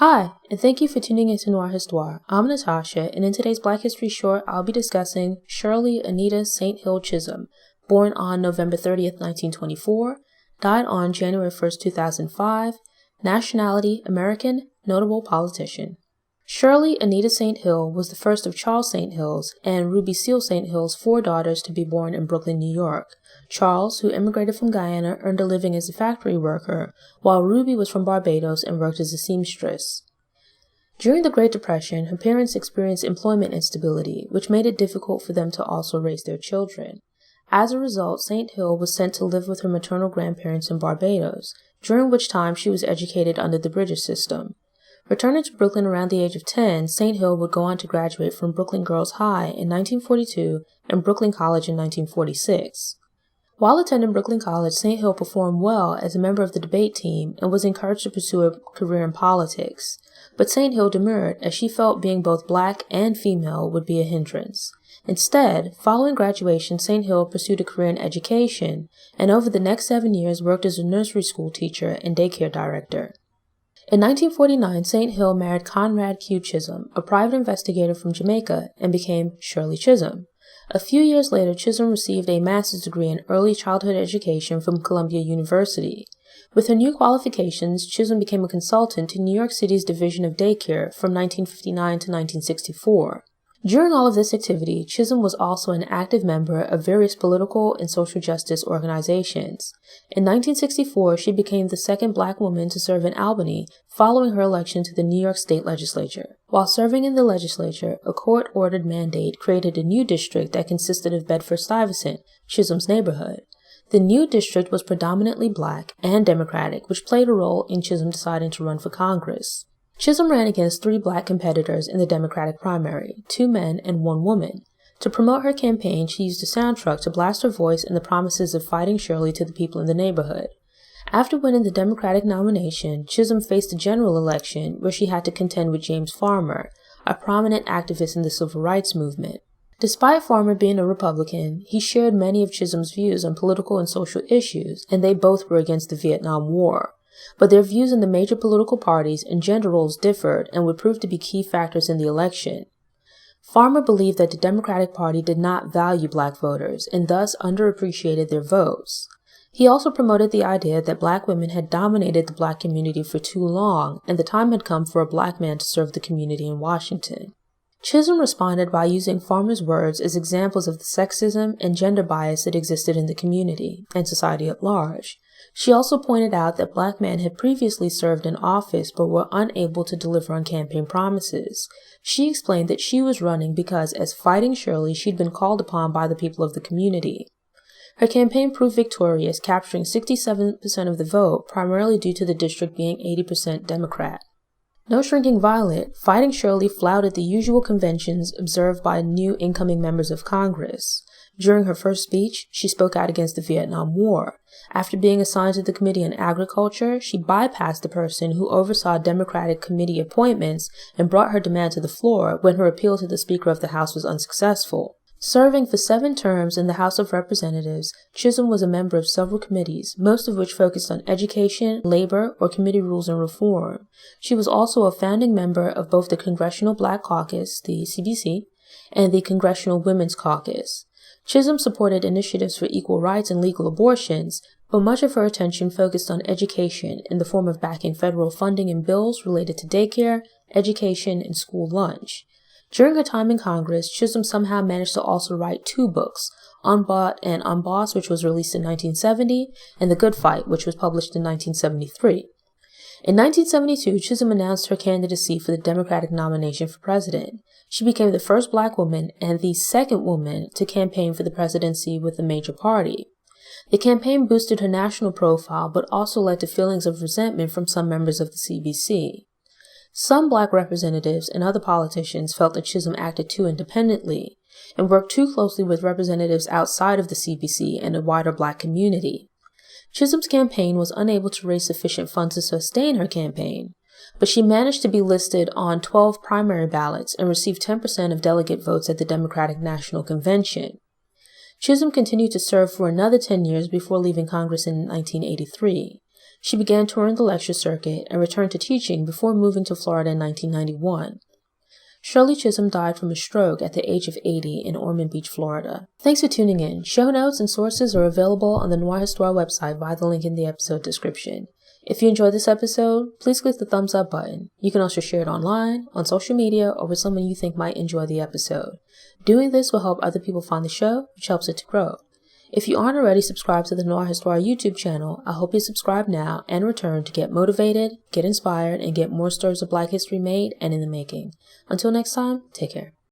Hi, and thank you for tuning into Noir Histoire. I'm Natasha, and in today's Black History Short, I'll be discussing Shirley Anita St. Hill Chisholm, born on November 30th, 1924, died on January 1st, 2005, nationality American, notable politician. Shirley Anita St. Hill was the first of Charles St. Hill's and Ruby Seal St. Hill's 4 daughters to be born in Brooklyn, New York. Charles, who immigrated from Guyana, earned a living as a factory worker, while Ruby was from Barbados and worked as a seamstress. During the Great Depression, her parents experienced employment instability, which made it difficult for them to also raise their children. As a result, St. Hill was sent to live with her maternal grandparents in Barbados, during which time she was educated under the British system. Returning to Brooklyn around the age of 10, St. Hill would go on to graduate from Brooklyn Girls High in 1942 and Brooklyn College in 1946. While attending Brooklyn College, St. Hill performed well as a member of the debate team and was encouraged to pursue a career in politics. But St. Hill demurred, as she felt being both black and female would be a hindrance. Instead, following graduation, St. Hill pursued a career in education and over the next 7 years worked as a nursery school teacher and daycare director. In 1949, St. Hill married Conrad Q. Chisholm, a private investigator from Jamaica, and became Shirley Chisholm. A few years later, Chisholm received a master's degree in early childhood education from Columbia University. With her new qualifications, Chisholm became a consultant to New York City's Division of Daycare from 1959 to 1964. During all of this activity, Chisholm was also an active member of various political and social justice organizations. In 1964, she became the second black woman to serve in Albany following her election to the New York State Legislature. While serving in the legislature, a court-ordered mandate created a new district that consisted of Bedford-Stuyvesant, Chisholm's neighborhood. The new district was predominantly black and Democratic, which played a role in Chisholm deciding to run for Congress. Chisholm ran against 3 black competitors in the Democratic primary, 2 men and 1 woman. To promote her campaign, she used a sound truck to blast her voice and the promises of fighting Shirley to the people in the neighborhood. After winning the Democratic nomination, Chisholm faced a general election where she had to contend with James Farmer, a prominent activist in the civil rights movement. Despite Farmer being a Republican, he shared many of Chisholm's views on political and social issues, and they both were against the Vietnam War. But their views on the major political parties and gender roles differed and would prove to be key factors in the election. Farmer believed that the Democratic Party did not value black voters and thus underappreciated their votes. He also promoted the idea that black women had dominated the black community for too long and the time had come for a black man to serve the community in Washington. Chisholm responded by using Farmer's words as examples of the sexism and gender bias that existed in the community and society at large. She also pointed out that black men had previously served in office but were unable to deliver on campaign promises. She explained that she was running because, as fighting Shirley, she'd been called upon by the people of the community. Her campaign proved victorious, capturing 67% of the vote, primarily due to the district being 80% Democrat. No shrinking violet, fighting Shirley flouted the usual conventions observed by new incoming members of Congress. During her first speech, she spoke out against the Vietnam War. After being assigned to the Committee on Agriculture, she bypassed the person who oversaw Democratic committee appointments and brought her demand to the floor when her appeal to the Speaker of the House was unsuccessful. Serving for 7 terms in the House of Representatives, Chisholm was a member of several committees, most of which focused on education, labor, or committee rules and reform. She was also a founding member of both the Congressional Black Caucus, the CBC, and the Congressional Women's Caucus. Chisholm supported initiatives for equal rights and legal abortions, but much of her attention focused on education in the form of backing federal funding and bills related to daycare, education, and school lunch. During her time in Congress, Chisholm somehow managed to also write 2 books, Unbought and Unbossed, which was released in 1970, and The Good Fight, which was published in 1973. In 1972, Chisholm announced her candidacy for the Democratic nomination for president. She became the first black woman and the second woman to campaign for the presidency with a major party. The campaign boosted her national profile, but also led to feelings of resentment from some members of the CBC. Some black representatives and other politicians felt that Chisholm acted too independently and worked too closely with representatives outside of the CBC and a wider black community. Chisholm's campaign was unable to raise sufficient funds to sustain her campaign, but she managed to be listed on 12 primary ballots and received 10% of delegate votes at the Democratic National Convention. Chisholm continued to serve for another 10 years before leaving Congress in 1983. She began touring the lecture circuit and returned to teaching before moving to Florida in 1991. Shirley Chisholm died from a stroke at the age of 80 in Ormond Beach, Florida. Thanks for tuning in. Show notes and sources are available on the Noir Histoire website via the link in the episode description. If you enjoyed this episode, please click the thumbs up button. You can also share it online, on social media, or with someone you think might enjoy the episode. Doing this will help other people find the show, which helps it to grow. If you aren't already subscribed to the Noir Histoire YouTube channel, I hope you subscribe now and return to get motivated, get inspired, and get more stories of Black history made and in the making. Until next time, take care.